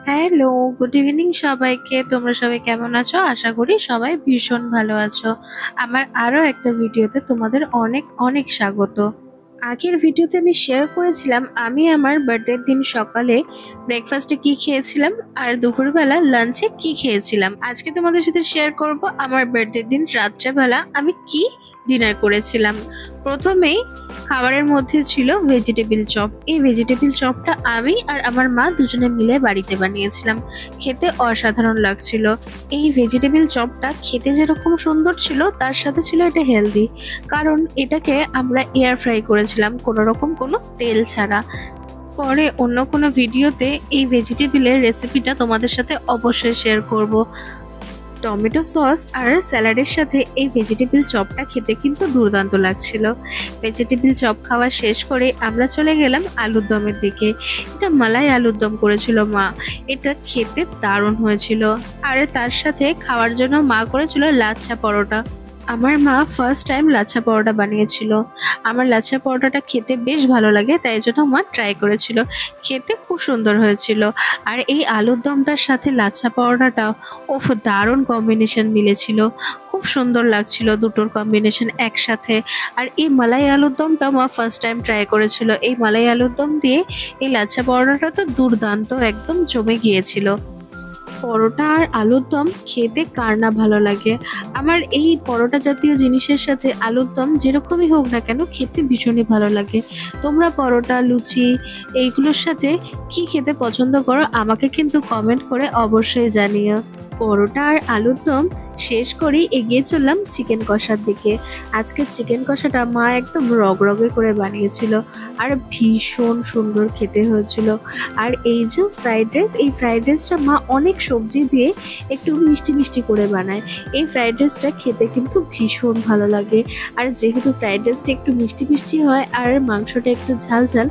Hello, good evening সবাইকে। তোমরা সবাই কেমন আছো? আশা করি সবাই ভীষণ ভালো আছো। আমার আরো একটা ভিডিওতে তোমাদের অনেক অনেক স্বাগত। আগের ভিডিওতে আমি শেয়ার করেছিলাম আমি আমার বার্থডের দিন সকালে ব্রেকফাস্টে কি খেয়েছিলাম আর দুপুরবেলা লাঞ্চে কি খেয়েছিলাম। আজকে তোমাদের সাথে শেয়ার করব আমার বার্থডের দিন রাত্রেবেলা আমি কি ডিনার করেছিলাম। প্রথমেই খাবারের মধ্যে ছিল ভেজিটেবিল চপ। এই ভেজিটেবিল চপটা আমি আর আমার মা দুজনে মিলে বাড়িতে বানিয়েছিলাম। খেতে অসাধারণ লাগছিল। এই ভেজিটেবিল চপটা খেতে যেরকম সুন্দর ছিল তার সাথে ছিল এটা হেলদি, কারণ এটাকে আমরা এয়ার ফ্রাই করেছিলাম কোনো রকম কোনো তেল ছাড়া। পরে অন্য কোনো ভিডিওতে এই ভেজিটেবিলের রেসিপিটা তোমাদের সাথে অবশ্যই শেয়ার করব। টমেটো সস আর স্যালাডের সাথে এই ভেজিটেবিল চপটা খেতে কিন্তু দুর্দান্ত লাগছিল। ভেজিটেবিল চপ খাওয়া শেষ করে আমরা চলে গেলাম আলুর দমের দিকে। এটা মালাই আলুর দম করেছিল মা। এটা খেতে দারুণ হয়েছিল। আর তার সাথে খাওয়ার জন্য মা করেছিল লাচ্ছা পরোটা। আমার মা ফার্স্ট টাইম লাচ্ছা পরোটা বানিয়েছিল। আমার লাচ্ছা পরোটাটা খেতে বেশ ভালো লাগে, তাই জন্য মা ট্রাই করেছিল। খেতে খুব সুন্দর হয়েছিল। আর এই আলুর দমটার সাথে লাচ্ছা পরোটাটাও ওফ, দারুণ কম্বিনেশন মিলেছিল। খুব সুন্দর লাগছিল দুটোর কম্বিনেশন একসাথে। আর এই মালাই আলুর দমটা মা ফার্স্ট টাইম ট্রাই করেছিল। এই মালাই আলুর দম দিয়ে এই লাচ্ছা পরোটাটা তো দুর্দান্ত, একদম জমে গিয়েছিল। পরোটা আর আলুর দম খেতে কার না ভালো লাগে। আমার এই পরোটা জাতীয় জিনিসের সাথে আলুর দম যেরকমই হোক না কেন খেতে ভীষণই ভালো লাগে। তোমরা পরোটা, লুচি এইগুলোর সাথে কি খেতে পছন্দ করো আমাকে কিন্তু কমেন্ট করে অবশ্যই জানিও। পরোটা আর আলুর দম শেষ করেই এগিয়ে চললাম চিকেন কষার দিকে। আজকে চিকেন কষাটা মা একদম রগরগে করে বানিয়েছিল আর ভীষণ সুন্দর খেতে হয়েছিল। আর এই যে ফ্রাইড রাইস, এই ফ্রাইড রাইসটা মা অনেক সবজি দিয়ে একটু মিষ্টি মিষ্টি করে বানায়। এই ফ্রাইড রাইসটা খেতে কিন্তু ভীষণ ভালো লাগে। আর যেহেতু ফ্রাইড রাইসটা একটু মিষ্টি মিষ্টি হয় আর মাংসটা একটু ঝাল ঝাল,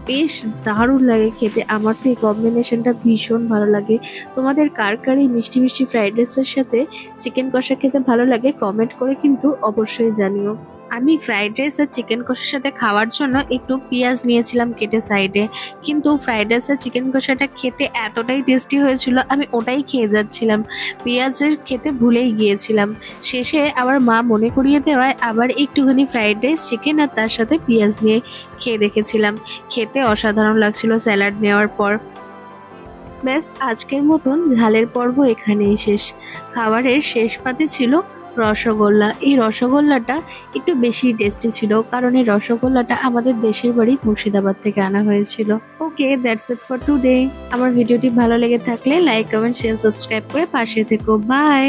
বেশ দারুণ লাগে খেতে। আমার তো এই কম্বিনেশনটা ভীষণ ভালো লাগে। তোমাদের কার কার এই মিষ্টি মিষ্টি ফ্রাইড রাইসের সাথে চিকেন কষা খেতে ভালো লাগে কমেন্ট করে কিন্তু অবশ্যই জানিও। আমি ফ্রাইড রাইস আর চিকেন কষার সাথে খাওয়ার জন্য একটু পেঁয়াজ নিয়েছিলাম কেটে সাইডে, কিন্তু ফ্রাইড রাইস আর চিকেন কষাটা খেতে এতটাই টেস্টি হয়েছিল আমি ওটাই খেয়ে যাচ্ছিলাম, পেঁয়াজের খেতে ভুলেই গিয়েছিলাম। শেষে আবার মা মনে করিয়ে দেওয়ায় আবার একটুখানি ফ্রাইড রাইস, চিকেন আর তার সাথে পেঁয়াজ নিয়ে খেয়ে দেখেছিলাম। খেতে অসাধারণ লাগছিল স্যালাড নেওয়ার পর। ব্যাস, আজকের মতন ঝালের পর্ব এখানেই শেষ। খাবারের শেষ পাতে ছিল রসগোল্লা। এই রসগোল্লাটা একটু বেশি টেস্টি ছিল, কারণ এই রসগোল্লাটা আমাদের দেশের বাড়ি মুর্শিদাবাদ থেকে আনা হয়েছিল। ওকে, দ্যাটস ইট ফর টুডে। আমার ভিডিওটি ভালো লেগে থাকলে লাইক, কমেন্ট, শেয়ার, সাবস্ক্রাইব করে পাশে থেকো। বাই।